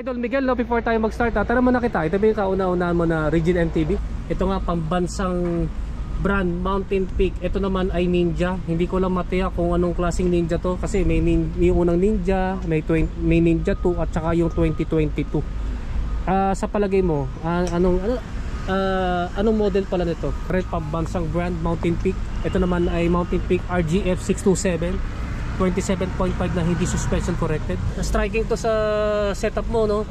Idol Miguel, no, before tayo mag-start, tara muna kita. Ito ba yung kauna-unahan mo na Rigid MTB? Ito nga pambansang brand, Mountain Peak. Ito naman ay Ninja. Hindi ko lang matiyak kung anong klaseng Ninja to, kasi may unang Ninja, may Ninja 2 at saka yung 2022. Sa palagay mo, anong model pala nito? Red pambansang brand, Mountain Peak. Ito naman ay Mountain Peak RGF 627 27.5 na hindi suspension corrected. Striking to sa setup mo, no?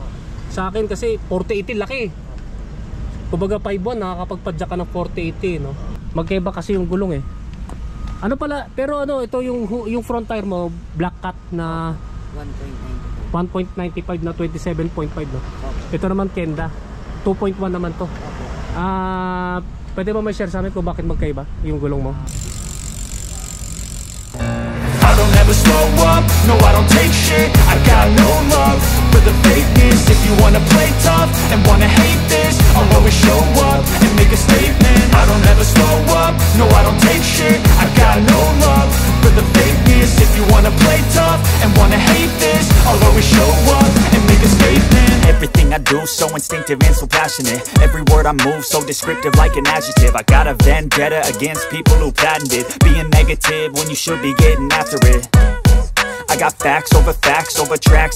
Sa akin kasi 4080 laki. Kumbaga 5.1 nakakapagpadyak ka ng 4080, no? Magkaiba kasi yung gulong eh. Ano pala, pero ano, ito yung front tire mo, black cut na 1.95 na 27.5, no? Ito naman Kenda, 2.1 naman to. Pwede ba may share sa amin kung bakit magkaiba yung gulong mo? I don't ever slow up, no I don't take shit. I got no love for the fakeness. If you wanna play tough and wanna hate this, I'll always show up and make a statement. I don't ever slow up, no I don't take shit. I got no love for the fakeness. If you wanna play tough and wanna hate this, I'll always show up and make a statement. Everything I do so instinctive and so passionate. Every word I move so descriptive like an adjective. I got a vendetta against people who patented being negative when you should be getting after it. I got facts over tracks,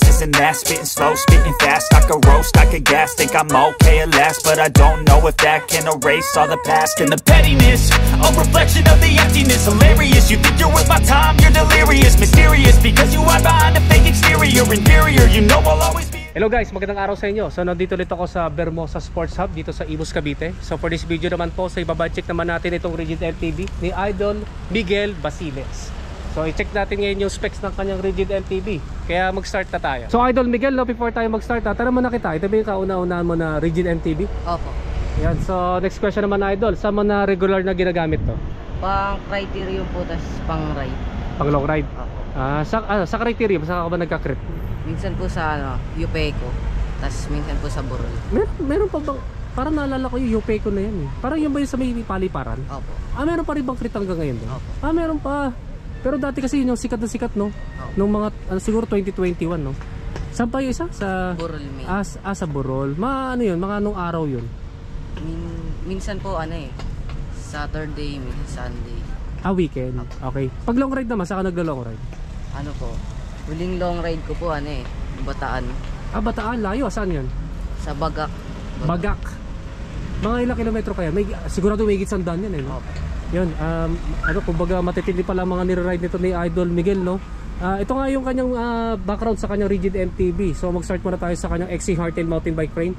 this and that. Spitting slow, spitting fast. I could roast, I could gas. Think I'm okay at last, but I don't know if that can erase all the past. And the pettiness, a reflection of the emptiness. Hilarious, you think you're worth my time, you're delirious. Mysterious, because you hide behind a fake exterior. Inferior, you know I'll always be. Hello guys, magandang araw sa inyo. So nandito ulit ako sa Bermosa Sports Hub dito sa Imus, Cavite. So for this video naman po, so ibabadcheck naman natin itong Rigid MTB ni Idol Miguel Basiles. So i-check natin ngayon yung specs ng kanyang Rigid MTB. Kaya mag-start na tayo. So Idol Miguel, no, before tayo mag-start, tara muna kita. Ito ba yung kauna-unahan mo na Rigid MTB? Opo. Yan, so next question naman Idol, saan mo na regular na ginagamit to? Pang criterium po, tas pang ride. Pang long ride? Opo. Sa criterium, saan ka ba nagka-crip? Minsan po sa Yupeco, tas minsan po sa Burol. Meron pa bang, parang naalala ko yung Yupeco na yan eh. Parang yun ba yung sa may paliparan? Opo. Meron pa rin bang crit hanggang ngayon doon? Opo. Meron pa. Pero dati kasi yun yung sikat na sikat, no? Nung mga, siguro 2021, no? Saan pa yung isa? Sa Burol May. Sa Burol. Ano yun? Mga anong araw yun? Minsan po Saturday, minsan Sunday. Weekend. Okay. Pag long ride naman, saan ka naglo-long ride? Ano po? Huling long ride ko po Bataan. Bataan, layo. Saan yun? Sa Bagak. Bagak. Mga ilang kilometro kaya? Sigurado may higit 100 yan eh, no? Opo. Yun, kumbaga matitindi pala mga nire-ride nito ni Idol Miguel, no? Ito nga yung kanyang background sa kanyang Rigid MTB. So mag-start muna tayo sa kanyang XC Hardtail mountain bike frame.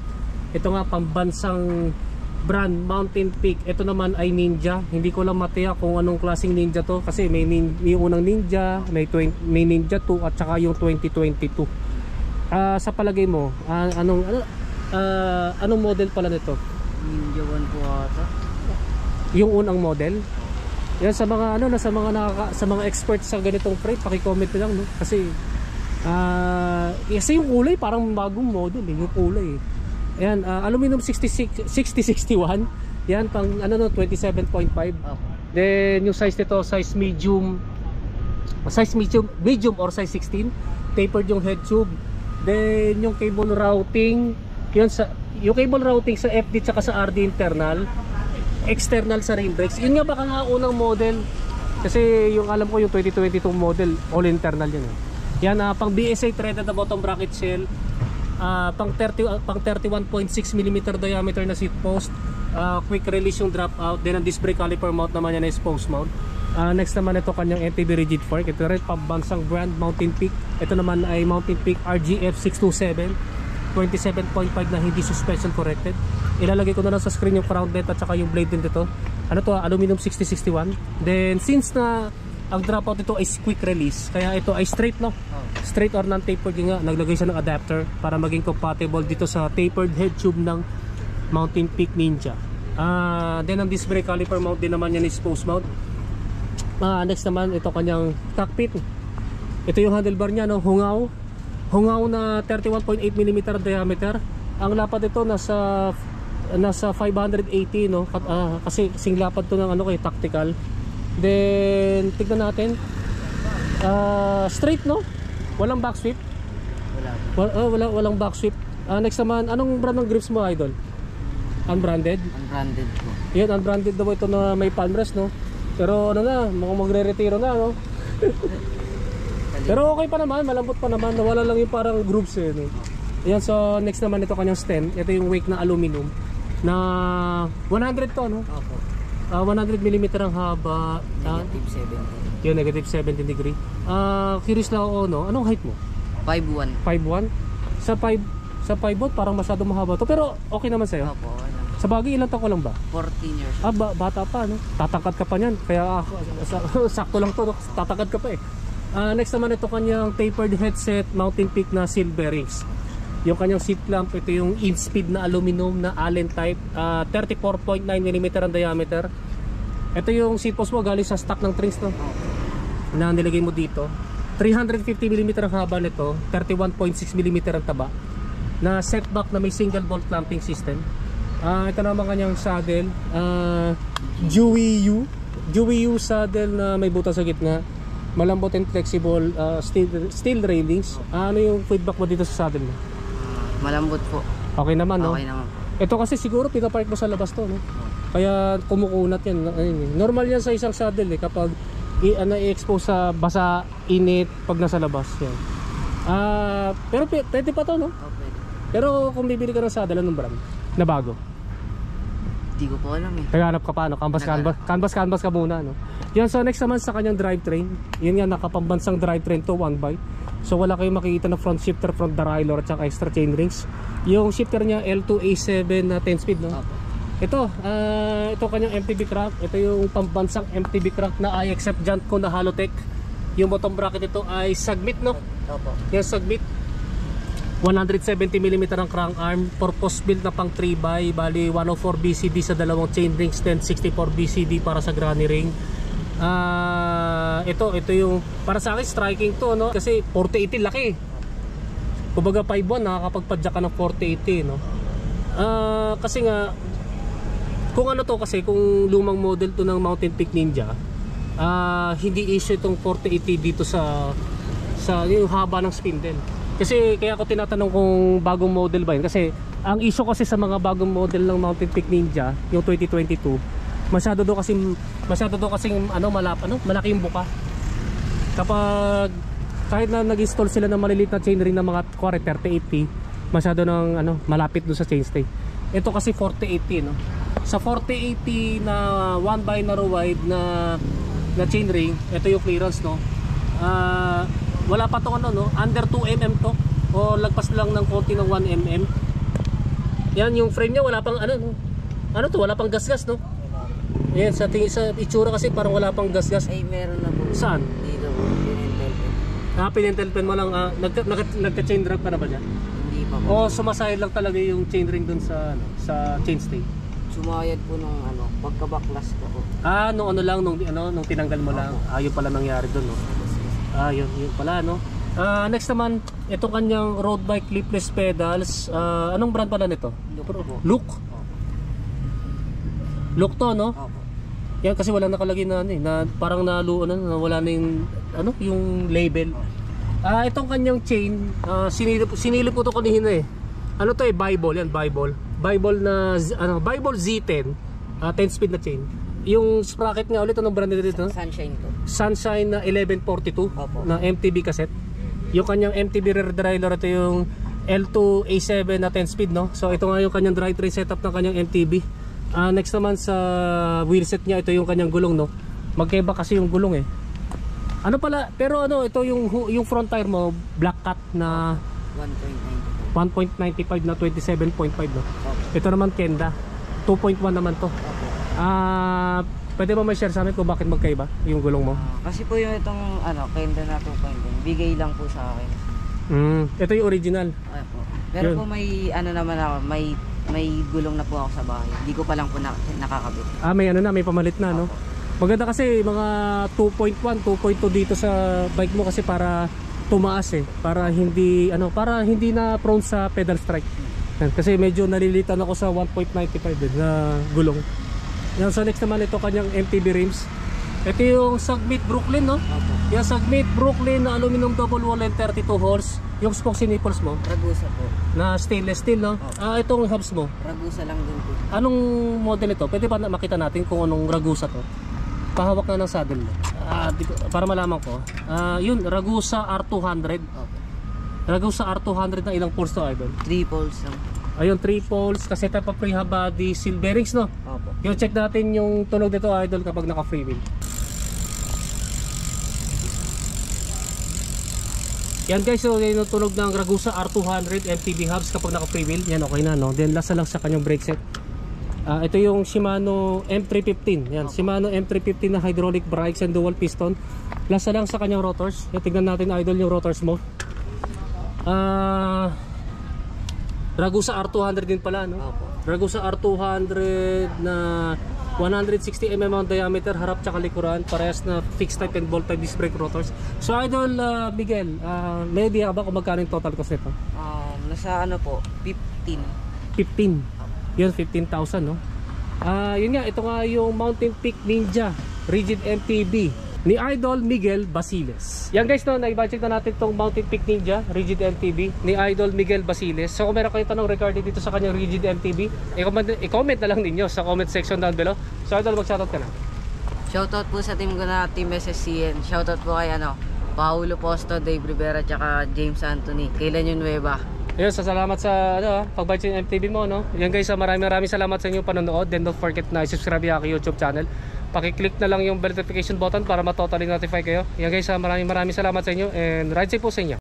Ito nga pambansang brand, Mountain Peak. Ito naman ay Ninja. Hindi ko lang matiyak kung anong klaseng Ninja to, kasi may unang Ninja, may Ninja 2 at saka yung 2022. Sa palagay mo, anong model pala nito? Ninja 1 po ata. Yung unang model. Yan sa mga sa mga experts sa ganitong frame, paki-comment lang, no? Kasi yung kulay parang bagong model yung kulay. Ayan, aluminum 6061. Yan pang 27.5. Then yung size nito, size medium or size 16. Tapered yung head tube. Then yung cable routing, yung cable routing sa FD tsaka sa RD internal. External sa rim brakes. Yun nga baka nga unang model. Kasi yung alam ko yung 2022 model, all internal yun. Yan, pang BSA threaded na bottom bracket shell. Pang 31.6mm diameter na seat post. Quick release yung drop out. Then ang disc brake caliper mount naman yan is post mount. Next naman ito kanyang MTB rigid fork. Ito rin pambansang brand, Mountain Peak. Ito naman ay Mountain Peak RGF 627 27.5 na hindi suspension corrected. Ilalagay ko na lang sa screen yung crown vent at saka yung blade din dito. Aluminum 6061. Then since na ang dropout dito ay quick release, kaya ito ay straight, no? Straight or non-tapered nga, naglagay siya ng adapter para maging compatible dito sa tapered head tube ng Mountain Peak Ninja. Then ang disc brake caliper mount din naman yan is post mount. Next naman ito kanyang cockpit. Ito yung handlebar niya, no? Hungaw na 31.8mm diameter. Ang lapad ito nasa 580, no? Kasi sing lapad to ng tactical. Then tignan natin. Straight, no? Walang back sweep. Walang back sweep. Next naman, anong brand ng grips mo, idol? Unbranded? Unbranded po. Yan, unbranded daw ito na may palm rest, no? Pero ano na, mukhang magre-retiro na, no? Pero okay pa naman, malambot pa naman. Nawala lang yung parang grooves eh, no? Ayan, so next naman ito kanyang stem. Ito yung wake na aluminum na 100 to, no? Opo. 100mm ang haba. Negative 70. Yun, negative 17 degree. Curious lang ako, no? Anong height mo? 5'1". 5'1"? Sa 5'1", parang masyado mahaba to. Pero okay naman sa'yo? Opo, ano. Sa bagay, ilang taon ko lang ba? 14 years. Bata pa, no? Tatangkad ka pa niyan. Kaya sakto lang to, no? Tatangkad ka pa eh. Next naman ito kanyang tapered headset, Mountain Peak na silver rings. Yung kanyang seat clamp, ito yung in-speed na aluminum na Allen type, 34.9mm ang diameter. Ito yung seat post mo, galing sa stock ng Trings, no? Na nilagay mo dito. 350mm ang haba nito, 31.6mm ang taba. Na setback na may single bolt clamping system. Ito naman kanyang saddle, Dewey U saddle na may butas sa gitna. Malambot and flexible, steel railings. Ano yung feedback mo dito sa saddle mo? Malambot po. Okay naman, no? Okay naman. Ito kasi siguro pinapark mo sa labas to, no? Kaya kumukunat yan. Normal yan sa isang saddle eh, kapag i-expose sa basa, init, pag nasa labas. Yan. Pero pwede pa to, no? Okay. Pero kung bibili ka ng saddle, anong brand? Na bago? Di ko po alam eh. Kaya hanap ka pa, no? Canvas ka muna, no? Yan, so next naman sa kanyang drivetrain. Yun nga, nakapambansang drivetrain to, 1x. So wala kayong makikita na front shifter, front derailleur at saka extra chain rings. Yung shifter niya L2A7 na 10 speed, no? Ito kanyang MTB crank. Ito yung pambansang MTB crank na I accept jant ko na Halotech. Yung bottom bracket ito ay Sagbit, no? Opo. Yan, Sagbit. 170mm ang crank arm, purpose built na pang 3x, bali 104 BCD sa dalawang chain rings, 1064 BCD para sa granny ring. Ito yung para sa akin striking to, no? Kasi 4080 laki. Kumbaga 5'1", nakakapagpadyak ka ng 4080, no? Kasi nga kung ano to, kasi kung lumang model to ng Mountain Peak Ninja, hindi issue itong 4080 dito sa yung haba ng spindle. Kasi kaya ako tinatanong kung bagong model ba yun. Kasi ang issue kasi sa mga bagong model ng Mountain Peak Ninja, yung 2022, masyado daw kasing malaki yung buka. Kapag kahit na nag-install sila ng maliliit na chainring ng mga 3080, masyado ng malapit doon sa chainstay. Ito kasi 4080, no. Sa 4080 na 1x narrow wide na chainring, ito yung clearance, no. Wala pa to under 2mm to, o lagpas lang ng konti ng 1mm. Yan yung frame niya, wala pang wala pang gasgas, no. Ayan, sa itsura kasi parang wala pang gasgas. Ay, meron na po. Saan? Dito po, pinentelpen. Pinentelpen mo lang. Nagka-chain drive ka na ba dyan? Hindi pa po. O sumasayad lang talaga yung chainring dun sa chainstay? Sumayad po nung pagkabaklas ko po. Nung nung tinanggal mo lang. Yun pala nangyari dun, no. Yun pala, no. Next naman, itong kanyang road bike clipless pedals. Anong brand pala nito? Look to, no? Opo. Yan, kasi wala nakalagay na parang wala na yung label. Itong kanyang chain, sinilip ko to kanina eh. Ano to eh, Bible na Bible Z10, 10 speed na chain. Yung sprocket nga ulit, anong brand nito dito? Sunshine to. Sunshine na 1142. Opo. Na MTB cassette. Yung kanyang MTB rear derailleur, ito yung L2A7 na 10 speed, no? So ito nga yung kanyang drivetrain setup ng kanyang MTB. Next naman sa wheelset niya, ito yung kanyang gulong, no? Magkaiba kasi yung gulong eh. Pero ito yung front tire mo, black cut na 1.95 na 27.5, no? Okay. Ito naman Kenda, 2.1 naman to. Okay. Pwede ba may share sa amin kung bakit magkaiba yung gulong mo? Kasi po yung itong Kenda na 2.1, bigay lang po sa akin. Ito yung original. Po. Pero yun. Po may naman ako, may gulong na po ako sa bahay. Hindi ko pa lang po nakakabit. May pamalit na, no? Maganda kasi mga 2.1, 2.2 dito sa bike mo kasi para tumaas eh, para hindi na prone sa pedal strike. Kasi medyo nalilitan ako sa 1.95 na gulong. Yan, so next naman ito kanyang MTB rims. Ito yung Submit Brooklyn, no? Opo. Yung Submit Brooklyn na aluminum double wall and 32 holes. Yung spokes and nipples mo Ragusa po. na stainless steel, no? Itong hubs mo, Ragusa lang din po. anong model ito? Pwede ba makita natin kung anong Ragusa to? Pahawak na ng saddle mo. Para malaman ko. Yun, Ragusa R200. Opo. Ragusa R200 na ilang poles to, idol? 3 poles lang. Ayun, 3 poles, kasi type of prehab body, seal bearings, no? Opo. Yung check natin yung tunog nito, idol, kapag naka free wheel. Yan guys, so yun yung tunog ng Ragusa R200 MTB hubs kapag naka free wheel. Yan, okay na, no? Then last na lang sa kanyang brake set. Ito yung Shimano M315. Yan, Shimano M315 na hydraulic brakes and dual piston. Last na lang sa kanyang rotors. Yan, tignan natin, idol, yung rotors mo. Ragusa R200 din pala, no? Opo. Ragusa R200 na 160 mm ang diameter, harap tsaka likuran, parehas na fixed type and bolt type disc brake rotors. So idol, Miguel, may idea ba kung magkano yung total cost nito? Nasa ano po, 15. 15. Yun, 15,000, no? Yun nga, ito nga yung Mountain Peak Ninja Rigid MTB ni Idol Miguel Basiles. Yan guys, no, na-budget na natin tong Mountain Peak Ninja Rigid MTB ni Idol Miguel Basiles. So kung meron kayong tanong regarding dito sa kanyang Rigid MTB, i-comment na lang ninyo sa comment section down below. So Idol, mag-shoutout ka na. Shoutout po sa team ko na Team SSCN. Shoutout po kay Paulo Posto, Dave Rivera, tsaka James Anthony. Kailan yung Nueva? Ayun, so salamat sa pag-budget ng MTB mo, no? Yan guys, maraming salamat sa inyong panonood. Then don't forget na i-subscribe yung aking YouTube channel. Paki-click na lang yung bell notification button para ma-totally notify kayo. Yan guys, maraming salamat sa inyo and ride safe po sa inyo.